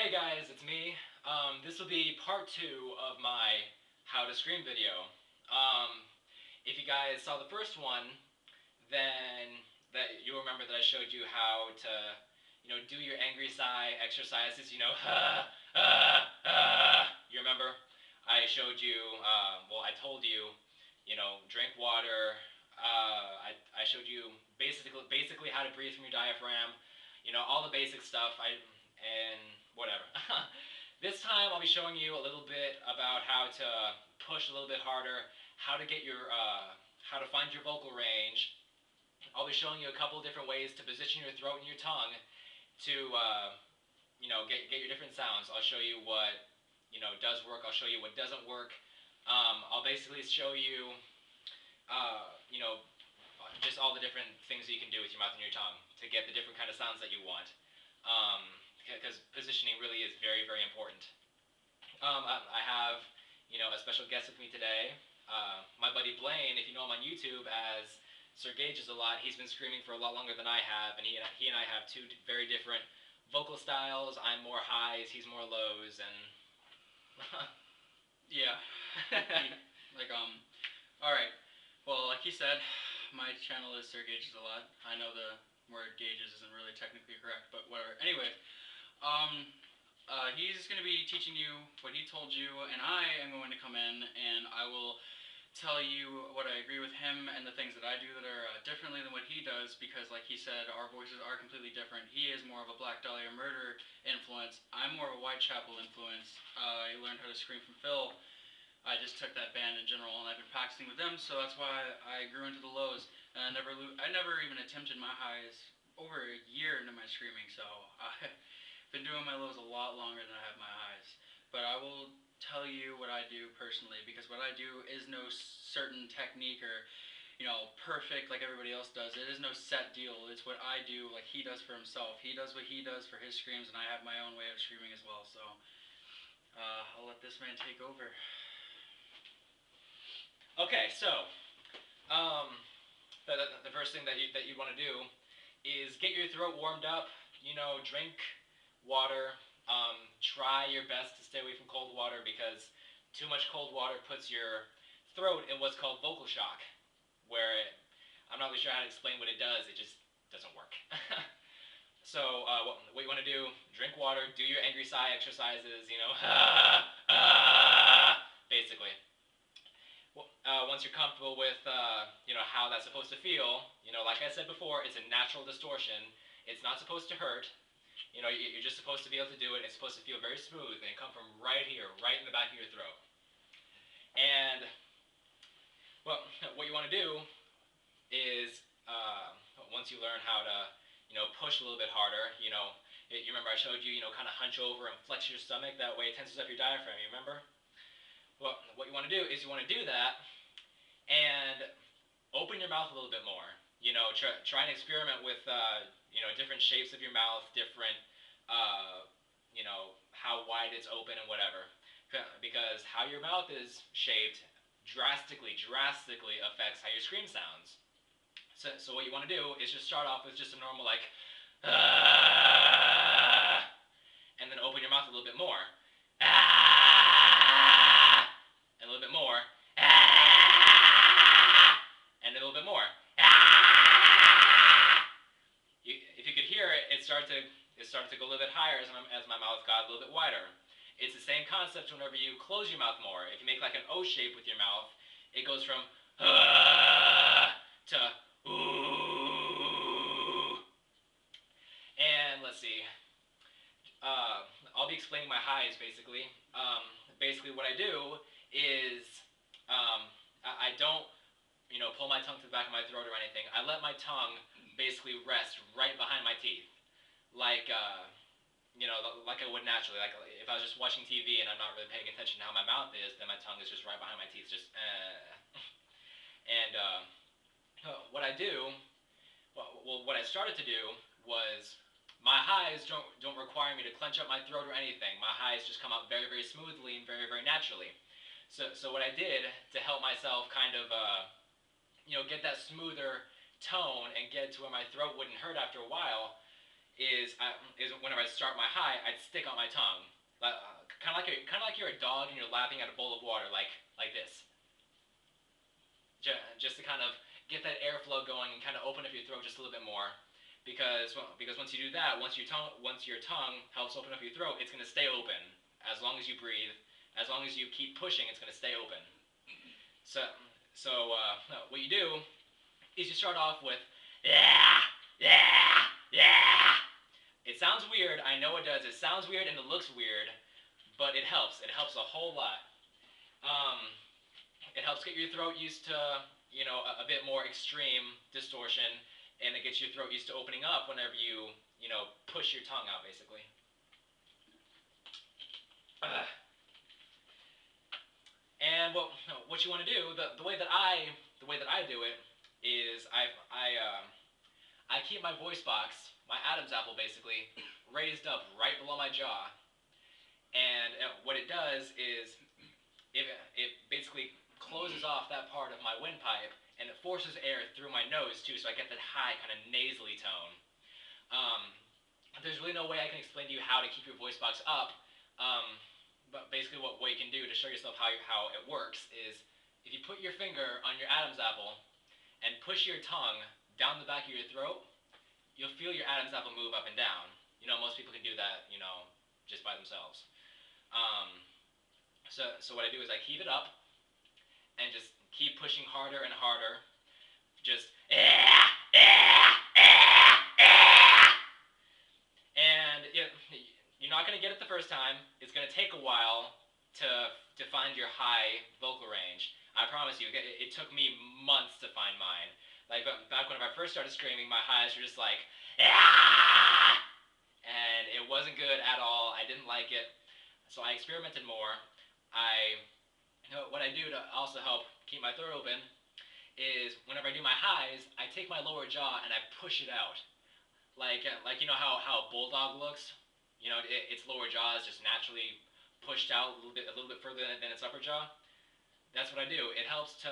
Hey guys, it's me. This will be part 2 of my how to scream video. Um, if you guys saw the first one, then you'll remember that I showed you how to, do your angry sigh exercises. You remember? I showed you. I told you, drink water. I showed you basically how to breathe from your diaphragm. All the basic stuff. And whatever. This time I'll be showing you a little bit about how to push a little bit harder, how to get how to find your vocal range. I'll be showing you a couple of different ways to position your throat and your tongue to, get your different sounds. I'll show you what, does work. I'll show you what doesn't work. I'll basically show you, uh, you know, just all the different things that you can do with your mouth and your tongue to get the different kind of sounds that you want. Because positioning really is very, very important. I have, a special guest with me today. My buddy Blaine, if you know him on YouTube as Sirgaugesalot, he's been screaming for a lot longer than I have, and he and I have two very different vocal styles. I'm more highs, he's more lows, and yeah. Alright. Well, like he said, my channel is Sirgaugesalot. I know the word gauges isn't really technically correct, but whatever. Anyway, he's going to be teaching you what he told you, and I am going to come in and I will tell you what I agree with him and the things that I do that are differently than what he does, because like he said, our voices are completely different. He is more of a Black Dahlia Murder influence. I'm more of a Whitechapel influence. I learned how to scream from Phil. I just took that band in general and I've been practicing with them, so that's why I grew into the lows. And I never even attempted my highs over a year into my screaming, so I've been doing my lows a lot longer than I have my highs. But I will tell you what I do personally, because what I do is no certain technique or, perfect like everybody else does. It is no set deal. It's what I do like he does for himself. He does what he does for his screams, and I have my own way of screaming as well. So I'll let this man take over. Okay, so the first thing that you want to do is get your throat warmed up. Drink water. Try your best to stay away from cold water, because too much cold water puts your throat in what's called vocal shock, where I'm not really sure how to explain what it does. It just doesn't work. So what you want to do, drink water, do your angry sigh exercises, basically. Once you're comfortable with, how that's supposed to feel, like I said before, it's a natural distortion. It's not supposed to hurt. You're just supposed to be able to do it. It's supposed to feel very smooth and come from right here, right in the back of your throat. And, what you want to do is, once you learn how to, push a little bit harder, you remember I showed you, kind of hunch over and flex your stomach. That way it tenses up your diaphragm, you remember? Well, what you want to do is you want to do that and open your mouth a little bit more. Try and experiment with, different shapes of your mouth, different, how wide it's open and whatever. Because how your mouth is shaped drastically affects how your scream sounds. So what you want to do is just start off with just a normal, like, and then open your mouth a little bit more. And a little bit more. And a little bit more. If you could hear it, it started to go a little bit higher as my mouth got a little bit wider. It's the same concept whenever you close your mouth more. If you make like an O shape with your mouth, it goes from to ooh. And let's see. I'll be explaining my highs basically. Basically what I do is I don't pull my tongue to the back of my throat or anything. I let my tongue basically rest right behind my teeth, like like I would naturally. Like if I was just watching TV and I'm not really paying attention to how my mouth is, then my tongue is just right behind my teeth, just And what I do, what I started to do was, my highs don't require me to clench up my throat or anything. My highs just come out very, very smoothly and very, very naturally. So what I did to help myself kind of get that smoother tone and get to where my throat wouldn't hurt after a while is is whenever I start my high, I'd stick out my tongue, kind of like you're a dog and you're lapping at a bowl of water, like this, just to kind of get that airflow going and kind of open up your throat just a little bit more. Because once you do that, once your tongue helps open up your throat, it's going to stay open as long as you breathe. As long as you keep pushing, it's going to stay open. So what you do is you start off with yeah, yeah, yeah. It sounds weird. I know it does. It sounds weird and it looks weird, but it helps. It helps a whole lot. Um, it helps get your throat used to a bit more extreme distortion, and it gets your throat used to opening up whenever you push your tongue out, basically. And what you want to do, the way that I do it is I keep my voice box, my Adam's apple, basically raised up right below my jaw, and what it does is it basically closes off that part of my windpipe, and it forces air through my nose too, so I get that high kind of nasally tone. Um, there's really no way I can explain to you how to keep your voice box up, but basically what you can do to show yourself how it works is if you put your finger on your Adam's apple and push your tongue down the back of your throat, you'll feel your Adam's apple move up and down. Most people can do that, just by themselves. Um, so what I do is I keep it up and just keep pushing harder and harder. Just and you're not gonna get it the first time. It's gonna take a while to find your high vocal range. I promise you, it took me months to find mine. Like back when I first started screaming, my highs were just like, and it wasn't good at all. I didn't like it, so I experimented more. What I do to also help keep my throat open is whenever I do my highs, I take my lower jaw and I push it out. Like how a bulldog looks. Its lower jaw is just naturally pushed out a little bit further than its upper jaw. That's what I do. It helps to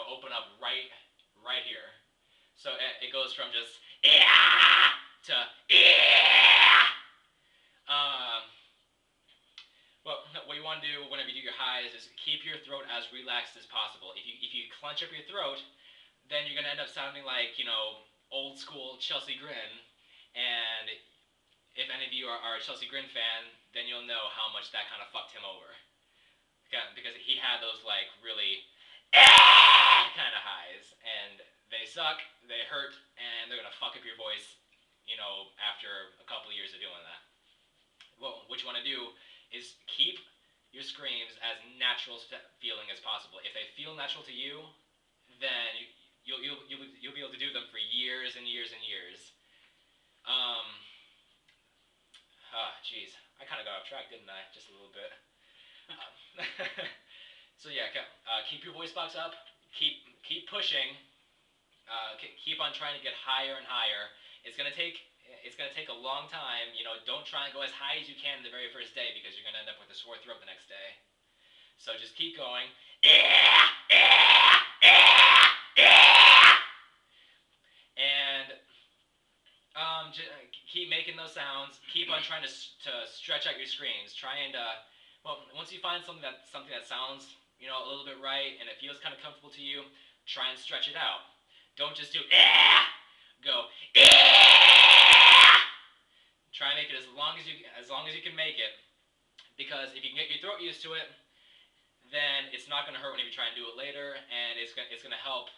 open up right here. So it goes from just to what you want to do whenever you do your highs is keep your throat as relaxed as possible. If you clench up your throat, then you're gonna end up sounding like old school Chelsea Grin. And if any of you are a Chelsea Grin fan, then you'll know how much that kind of fucked him over. Because he had those like really kind of highs, and they suck, they hurt, and they're gonna fuck up your voice. After a couple of years of doing that. Well, what you want to do is keep your screams as natural feeling as possible. If they feel natural to you, then you'll be able to do them for years and years and years. Jeez, I kind of got off track, didn't I? Just a little bit. So yeah, keep your voice box up. Keep pushing. Keep on trying to get higher and higher. It's gonna take a long time. Don't try and go as high as you can the very first day because you're gonna end up with a sore throat the next day. So just keep going. And keep making those sounds. Keep on trying to stretch out your screams. Try and once you find something that sounds a little bit right and it feels kind of comfortable to you, try and stretch it out. Don't just do go. Try and make it as long as you can make it, because if you can get your throat used to it, then it's not going to hurt whenever you try and do it later, and it's going to help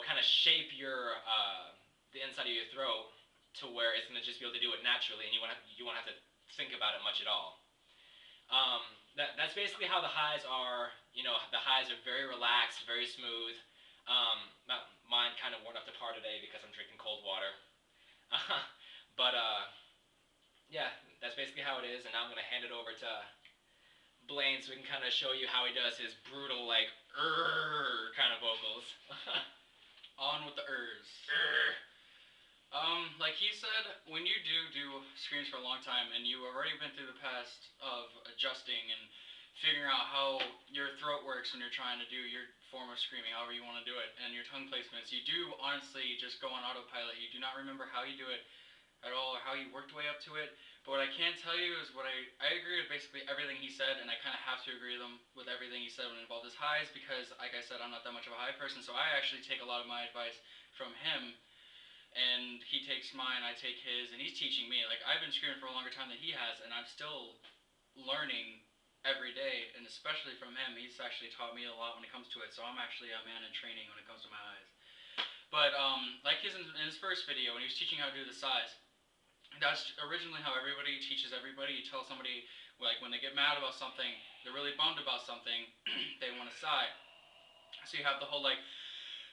kind of shape your the inside of your throat to where it's going to just be able to do it naturally, and you won't have to think about it much at all. That's basically how the highs are. The highs are very relaxed, very smooth. Mine kind of worn up to par today because I'm drinking cold water. But yeah, that's basically how it is. And now I'm gonna hand it over to Blaine so we can kind of show you how he does his brutal like kind of vocals. On with the ers. Like he said, when you do screams for a long time and you already been through the past of adjusting and figuring out how your throat works when you're trying to do your form of screaming, however you want to do it, and your tongue placements, you do honestly just go on autopilot. You do not remember how you do it. at all, or how he worked way up to it. But what I can tell you is I agree with basically everything he said, and I kind of have to agree with everything he said when it involved his highs because, like I said, I'm not that much of a high person, so I actually take a lot of my advice from him, and he takes mine, I take his, and he's teaching me. Like I've been screaming for a longer time than he has, and I'm still learning every day, and especially from him, he's actually taught me a lot when it comes to it. So I'm actually a man in training when it comes to my eyes. But like in his first video when he was teaching how to do the size, that's originally how everybody teaches everybody. You tell somebody like when they get mad about something, they're really bummed about something, they want to sigh. So you have the whole like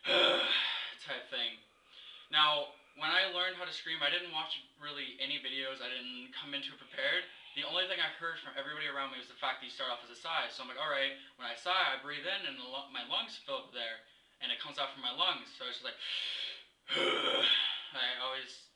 type thing. Now, when I learned how to scream, I didn't watch really any videos. I didn't come into it prepared. The only thing I heard from everybody around me was the fact that you start off as a sigh. So I'm like, all right, when I sigh, I breathe in and my lungs fill up there, and it comes out from my lungs. So it's just like,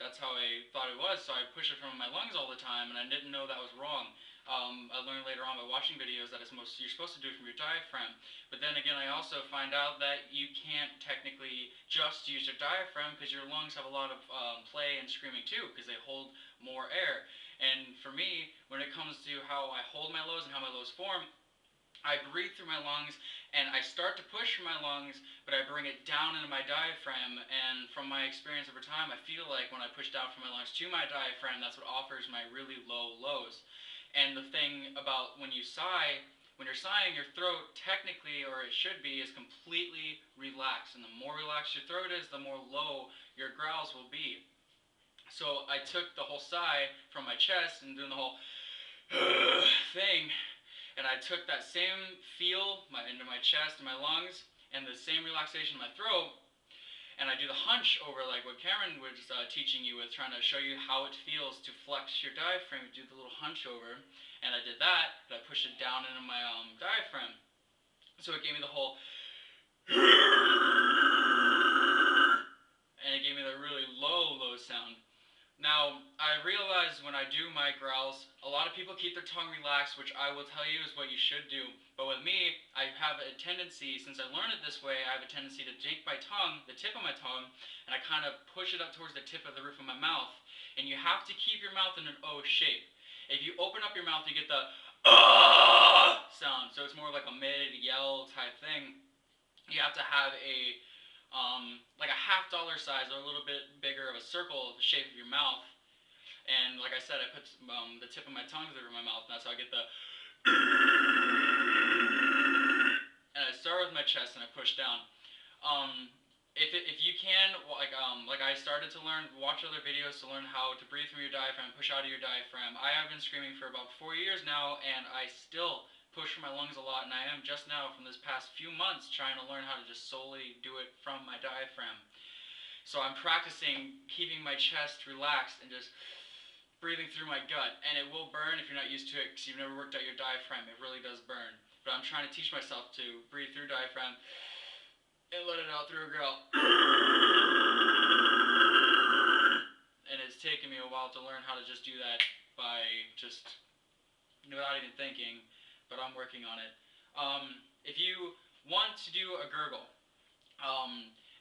that's how I thought it was. So I push it from my lungs all the time, and I didn't know that was wrong. I learned later on by watching videos that you're supposed to do it from your diaphragm. But then again, I also find out that you can't technically just use your diaphragm because your lungs have a lot of play and screaming too because they hold more air. And for me, when it comes to how I hold my lows and how my lows form, I breathe through my lungs and I start to push my lungs, but I bring it down into my diaphragm. And from my experience over time, I feel like when I push down from my lungs to my diaphragm, that's what offers my really low lows. And the thing about when you're sighing, your throat technically, or it should be, is completely relaxed. And the more relaxed your throat is, the more low your growls will be. So I took the whole sigh from my chest and doing the whole thing, and I took that same feel into my chest and my lungs, and the same relaxation in my throat, and I do the hunch over like what Cameron was teaching you with, trying to show you how it feels to flex your diaphragm. You do the little hunch over, and I did that, and I pushed it down into my diaphragm. So it gave me the whole, and it gave me the really low sound. Now, I realize when I do my growls, a lot of people keep their tongue relaxed, which I will tell you is what you should do. But with me, I have a tendency, since I learned it this way, I have a tendency to take my tongue, the tip of my tongue, and I kind of push it up towards the tip of the roof of my mouth. And you have to keep your mouth in an O shape. If you open up your mouth, you get the sound. So it's more like a mid-yell type thing. You have to have like a $50 size or a little bit bigger of a circle, the shape of your mouth. And like I said, I put the tip of my tongue through my mouth, and that's how I get the. And I start with my chest and I push down. If you can, like I started to learn, watch other videos to learn how to breathe from your diaphragm, push out of your diaphragm. I have been screaming for about 4 years now, and I still push from my lungs a lot, and I am just now from this past few months trying to learn how to just solely do it from my diaphragm. So I'm practicing keeping my chest relaxed and just breathing through my gut, and it will burn if you're not used to it because you've never worked out your diaphragm. It really does burn. But I'm trying to teach myself to breathe through diaphragm and let it out through a growl. And it's taken me a while to learn how to just do that by just without even thinking, but I'm working on it. If you want to do a gurgle,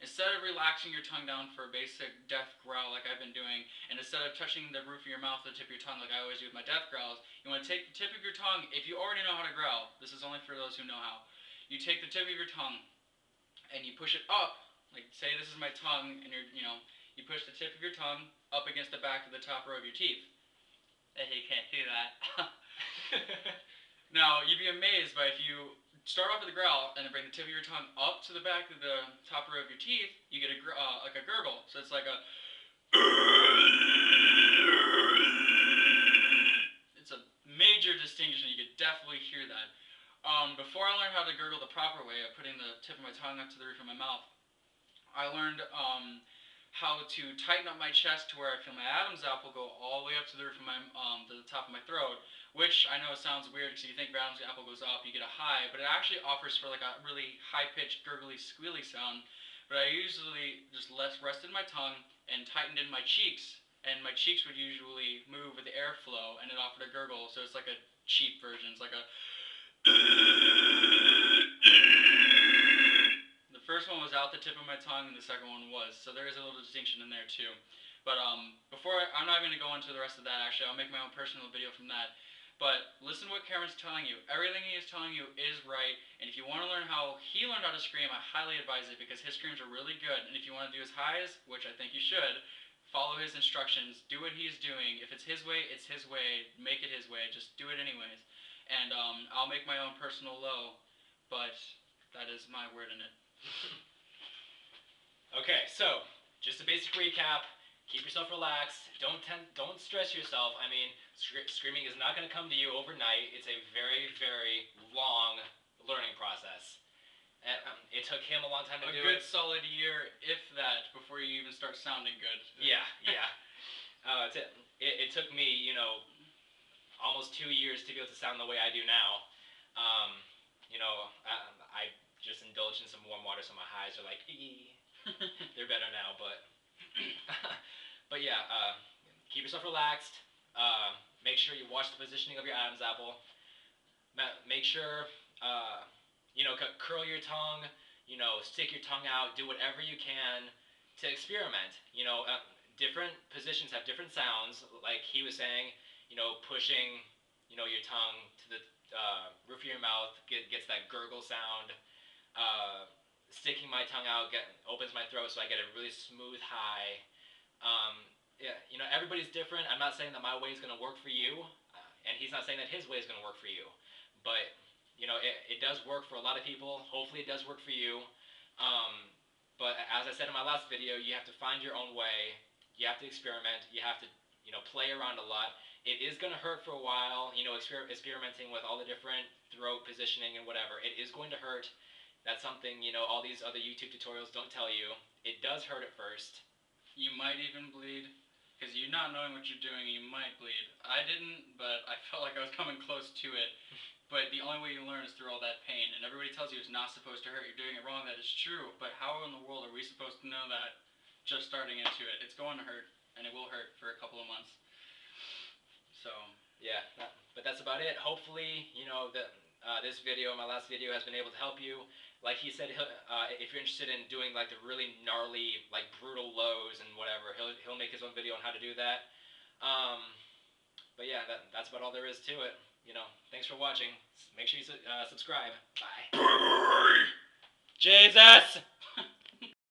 instead of relaxing your tongue down for a basic death growl like I've been doing, and instead of touching the roof of your mouth with the tip of your tongue like I always do with my death growls, you want to take the tip of your tongue, if you already know how to growl, this is only for those who know how, you take the tip of your tongue and you push it up, like say this is my tongue, and you push the tip of your tongue up against the back of the top row of your teeth. And you can't do that. Now, you'd be amazed by if you start off with a growl and then bring the tip of your tongue up to the back of the top row of your teeth, you get like a gurgle. So it's like a. It's a major distinction. You could definitely hear that. Before I learned how to gurgle the proper way of putting the tip of my tongue up to the roof of my mouth, I learned how to tighten up my chest to where I feel my Adam's apple go all the way up to the roof of to the top of my throat. Which I know sounds weird because you think your Adam's apple goes up, you get a high, but it actually offers for like a really high-pitched, gurgly, squealy sound. But I usually just rested my tongue and tightened in my cheeks, and my cheeks would usually move with the airflow, and it offered a gurgle. So it's like a cheap version. It's like a. The first one was out the tip of my tongue, and the second one was. So there is a little distinction in there too. But I'm not going to go into the rest of that. Actually, I'll make my own personal video from that. But listen to what Cameron's telling you. Everything he is telling you is right. And if you want to learn how he learned how to scream, I highly advise it because his screams are really good. And if you want to do his highs, which I think you should, follow his instructions. Do what he's doing. If it's his way, it's his way. Make it his way. Just do it anyways. And I'll make my own personal low, but that is my word in it. Okay, so just a basic recap. Keep yourself relaxed. Don't stress yourself. I mean, screaming is not going to come to you overnight. It's a very, very long learning process. It took him a long time to do A good it. solid year, if that, before you even start sounding good. Yeah, yeah. It took me, almost 2 years to be able to sound the way I do now. I just indulged in some warm water, so my highs are like, they're better now. But, but yeah, keep yourself relaxed. Make sure you watch the positioning of your Adam's apple. Make sure, curl your tongue. Stick your tongue out. Do whatever you can to experiment. Different positions have different sounds. Like he was saying, pushing, your tongue to the roof of your mouth gets that gurgle sound. Sticking my tongue out opens my throat, so I get a really smooth high. Yeah, everybody's different. I'm not saying that my way is going to work for you, and he's not saying that his way is going to work for you. But it does work for a lot of people. Hopefully, it does work for you. But as I said in my last video, you have to find your own way. You have to experiment. You have to play around a lot. It is going to hurt for a while. Experimenting with all the different throat positioning and whatever. It is going to hurt. That's something all these other YouTube tutorials don't tell you. It does hurt at first. You might even bleed. Because you not knowing what you're doing, you might bleed. I didn't, but I felt like I was coming close to it. But the only way you learn is through all that pain. And everybody tells you it's not supposed to hurt. You're doing it wrong. That is true. But how in the world are we supposed to know that just starting into it? It's going to hurt. And it will hurt for a couple of months. So. Yeah, but that's about it. Hopefully, this video, my last video, has been able to help you. Like he said, if you're interested in doing like the really gnarly, like brutal lows and whatever, he'll make his own video on how to do that. But yeah, that's about all there is to it. Thanks for watching. Make sure you subscribe. Bye. Jesus!